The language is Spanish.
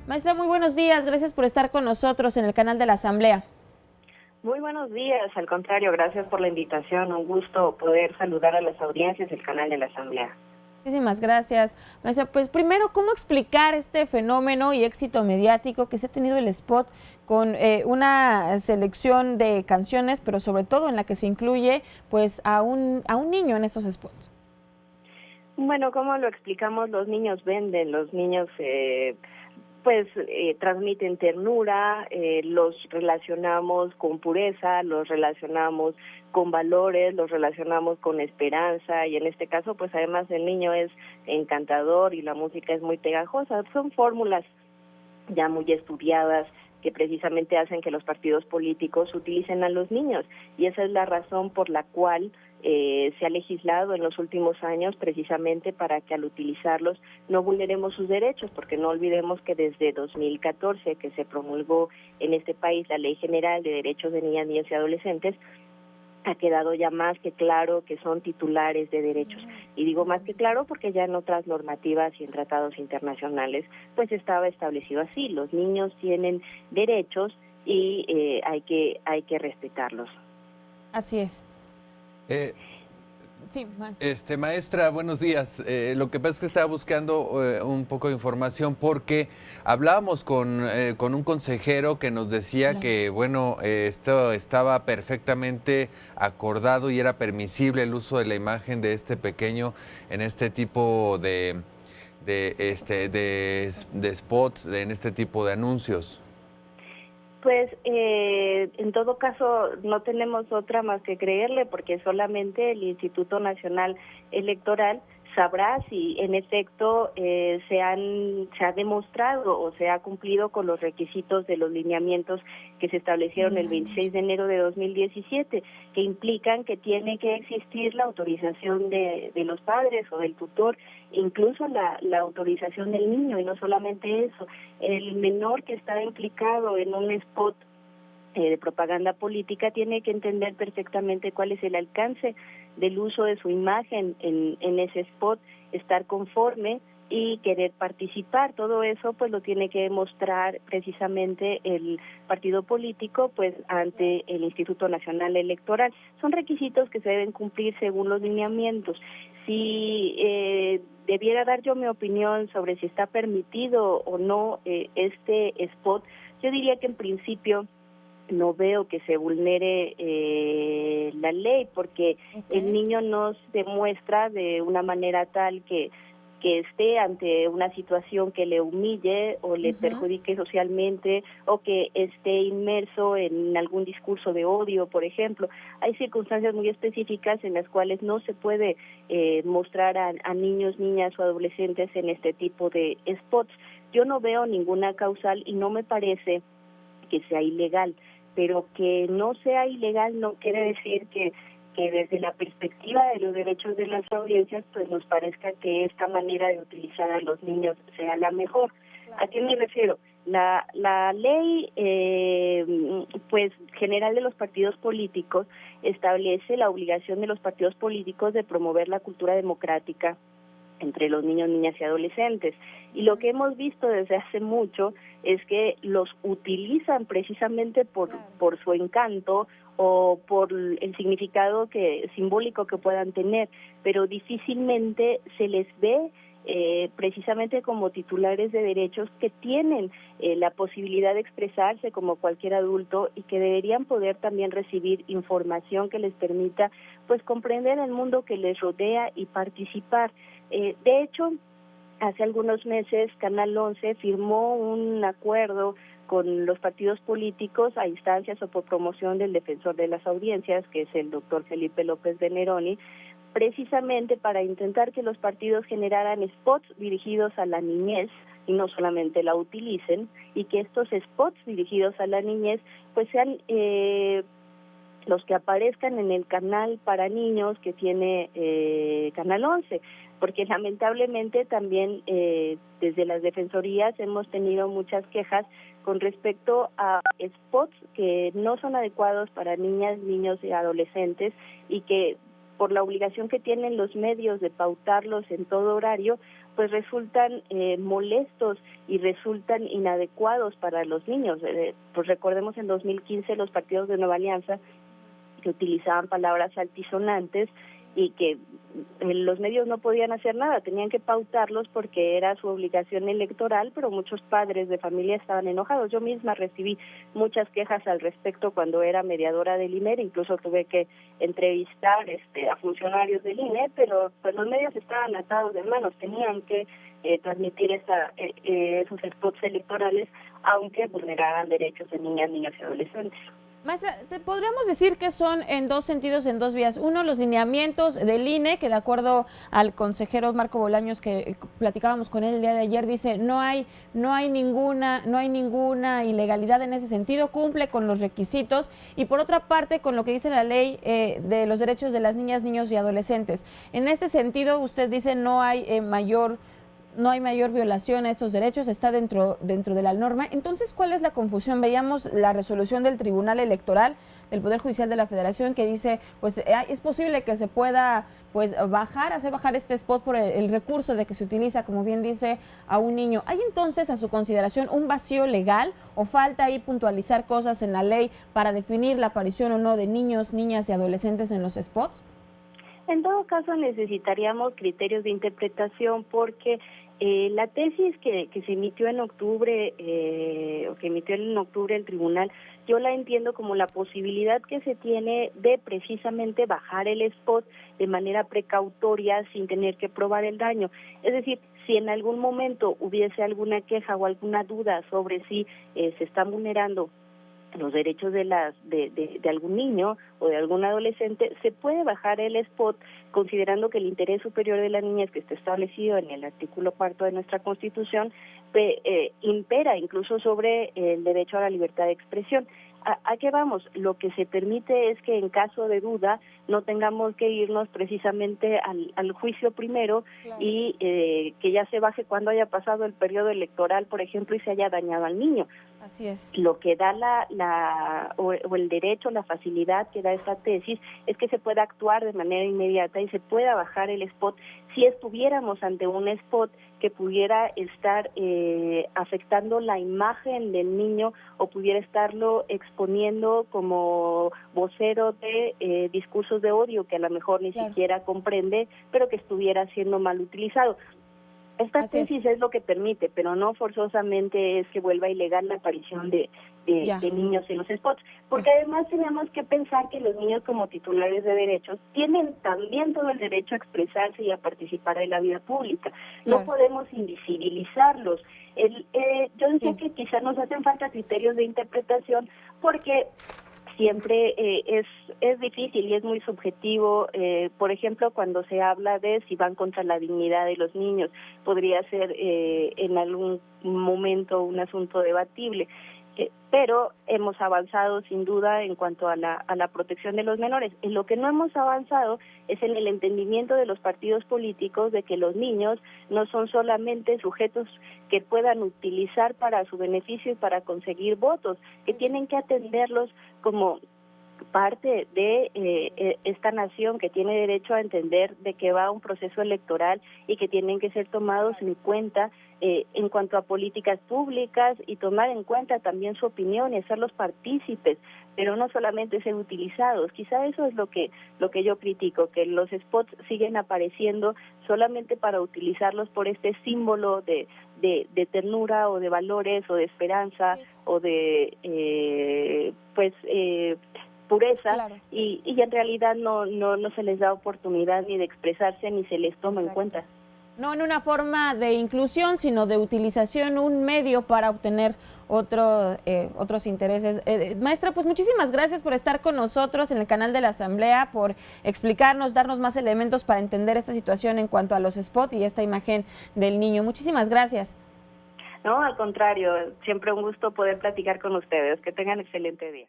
Maestra, muy buenos días. Gracias por estar con nosotros en el canal de la Asamblea. Muy buenos días, al contrario, gracias por la invitación. Un gusto poder saludar a las audiencias del canal de la Asamblea. Muchísimas gracias. Maestra, pues primero, ¿cómo explicar este fenómeno y éxito mediático que se ha tenido el spot con una selección de canciones, pero sobre todo en la que se incluye pues a un niño en esos spots? Bueno, ¿cómo lo explicamos? Los niños venden, los niños transmiten ternura, los relacionamos con pureza, los relacionamos con valores, los relacionamos con esperanza y en este caso pues además el niño es encantador y la música es muy pegajosa. Son fórmulas ya muy estudiadas que precisamente hacen que los partidos políticos utilicen a los niños y esa es la razón por la cual se ha legislado en los últimos años precisamente para que al utilizarlos no vulneremos sus derechos, porque no olvidemos que desde 2014 que se promulgó en este país la Ley General de Derechos de Niñas, Niños y Adolescentes, ha quedado ya más que claro que son titulares de derechos. Y digo más que claro porque ya en otras normativas y en tratados internacionales pues estaba establecido así. Los niños tienen derechos y hay que respetarlos. Así es. Sí, maestra, buenos días. Lo que pasa es que estaba buscando un poco de información porque hablábamos con un consejero que nos decía que, bueno, esto estaba perfectamente acordado y era permisible el uso de la imagen de este pequeño en este tipo de spots, en este tipo de anuncios. Pues en todo caso no tenemos otra más que creerle porque solamente el Instituto Nacional Electoral sabrá si en efecto se ha demostrado o se ha cumplido con los requisitos de los lineamientos que se establecieron el 26 de enero de 2017, que implican que tiene que existir la autorización de los padres o del tutor, incluso la autorización del niño, y no solamente eso, el menor que está implicado en un spot de propaganda política tiene que entender perfectamente cuál es el alcance del uso de su imagen en ese spot, estar conforme y querer participar. Todo eso pues lo tiene que demostrar precisamente el partido político pues ante el Instituto Nacional Electoral. Son requisitos que se deben cumplir según los lineamientos. Si debiera dar yo mi opinión sobre si está permitido o no este spot, yo diría que en principio no veo que se vulnere la ley porque el niño no se demuestra de una manera tal que esté ante una situación que le humille o le perjudique socialmente o que esté inmerso en algún discurso de odio, por ejemplo. Hay circunstancias muy específicas en las cuales no se puede mostrar a niños, niñas o adolescentes en este tipo de spots. Yo no veo ninguna causal y no me parece que sea ilegal, pero que no sea ilegal no quiere decir que desde la perspectiva de los derechos de las audiencias pues nos parezca que esta manera de utilizar a los niños sea la mejor. ¿A qué me refiero? La ley pues general de los partidos políticos establece la obligación de los partidos políticos de promover la cultura democrática entre los niños, niñas y adolescentes. Y lo que hemos visto desde hace mucho es que los utilizan precisamente por su encanto o por el significado simbólico que puedan tener, pero difícilmente se les ve precisamente como titulares de derechos que tienen la posibilidad de expresarse como cualquier adulto y que deberían poder también recibir información que les permita pues comprender el mundo que les rodea y participar. De hecho, hace algunos meses Canal 11 firmó un acuerdo con los partidos políticos a instancias o por promoción del defensor de las audiencias, que es el doctor Felipe López de Neroni, precisamente para intentar que los partidos generaran spots dirigidos a la niñez y no solamente la utilicen, y que estos spots dirigidos a la niñez pues sean los que aparezcan en el canal para niños que tiene Canal 11, porque lamentablemente también desde las defensorías hemos tenido muchas quejas con respecto a spots que no son adecuados para niñas, niños y adolescentes y que por la obligación que tienen los medios de pautarlos en todo horario, pues resultan molestos y resultan inadecuados para los niños. Pues recordemos en 2015 los partidos de Nueva Alianza que utilizaban palabras altisonantes y que los medios no podían hacer nada, tenían que pautarlos porque era su obligación electoral, pero muchos padres de familia estaban enojados. Yo misma recibí muchas quejas al respecto cuando era mediadora del INE, incluso tuve que entrevistar a funcionarios del INE, pero pues los medios estaban atados de manos, tenían que transmitir esos spots electorales, aunque vulneraran derechos de niñas, niños y adolescentes. Maestra, podríamos decir que son en dos sentidos, en dos vías. Uno, los lineamientos del INE, que de acuerdo al consejero Marco Bolaños, que platicábamos con él el día de ayer, dice no hay ninguna ilegalidad en ese sentido, cumple con los requisitos. Y por otra parte, con lo que dice la ley de los derechos de las niñas, niños y adolescentes. En este sentido, usted dice no hay mayor violación a estos derechos, está dentro de la norma. Entonces, ¿cuál es la confusión? Veíamos la resolución del Tribunal Electoral del Poder Judicial de la Federación que dice, pues es posible que se pueda hacer bajar este spot por el recurso de que se utiliza, como bien dice, a un niño. ¿Hay entonces, a su consideración, un vacío legal o falta ahí puntualizar cosas en la ley para definir la aparición o no de niños, niñas y adolescentes en los spots? En todo caso necesitaríamos criterios de interpretación porque la tesis que se emitió en octubre, o que emitió en octubre el tribunal, yo la entiendo como la posibilidad que se tiene de precisamente bajar el spot de manera precautoria sin tener que probar el daño. Es decir, si en algún momento hubiese alguna queja o alguna duda sobre si se están vulnerando los derechos de algún niño o de algún adolescente, se puede bajar el spot considerando que el interés superior de la niñez, que está establecido en el artículo 4 de nuestra Constitución, impera incluso sobre el derecho a la libertad de expresión. ¿A qué vamos? Lo que se permite es que en caso de duda no tengamos que irnos precisamente al juicio primero, claro, y que ya se baje cuando haya pasado el periodo electoral, por ejemplo, y se haya dañado al niño. Así es. Lo que da o el derecho, la facilidad que da esta tesis es que se pueda actuar de manera inmediata y se pueda bajar el spot si estuviéramos ante un spot que pudiera estar afectando la imagen del niño o pudiera estarlo exponiendo como vocero de discursos de odio que a lo mejor ni claro siquiera comprende, pero que estuviera siendo mal utilizado. Esta tesis es lo que permite, pero no forzosamente es que vuelva ilegal la aparición de niños en los spots, porque además tenemos que pensar que los niños como titulares de derechos tienen también todo el derecho a expresarse y a participar en la vida pública. No podemos invisibilizarlos. Yo decía que quizás nos hacen falta criterios de interpretación porque siempre es difícil y es muy subjetivo. Por ejemplo, cuando se habla de si van contra la dignidad de los niños, podría ser en algún momento un asunto debatible. Pero hemos avanzado sin duda en cuanto a la protección de los menores. En lo que no hemos avanzado es en el entendimiento de los partidos políticos de que los niños no son solamente sujetos que puedan utilizar para su beneficio y para conseguir votos, que tienen que atenderlos como parte de esta nación que tiene derecho a entender de que va a un proceso electoral y que tienen que ser tomados en cuenta en cuanto a políticas públicas y tomar en cuenta también su opinión y hacerlos partícipes, pero no solamente ser utilizados. Quizá eso es lo que yo critico, que los spots siguen apareciendo solamente para utilizarlos por este símbolo de ternura o de valores o de esperanza o de pureza, claro, y en realidad no se les da oportunidad ni de expresarse ni se les toma en cuenta. No en una forma de inclusión, sino de utilización, un medio para obtener otros intereses. Maestra, pues muchísimas gracias por estar con nosotros en el canal de la Asamblea, por explicarnos, darnos más elementos para entender esta situación en cuanto a los spots y esta imagen del niño. Muchísimas gracias. No, al contrario, siempre un gusto poder platicar con ustedes. Que tengan excelente día.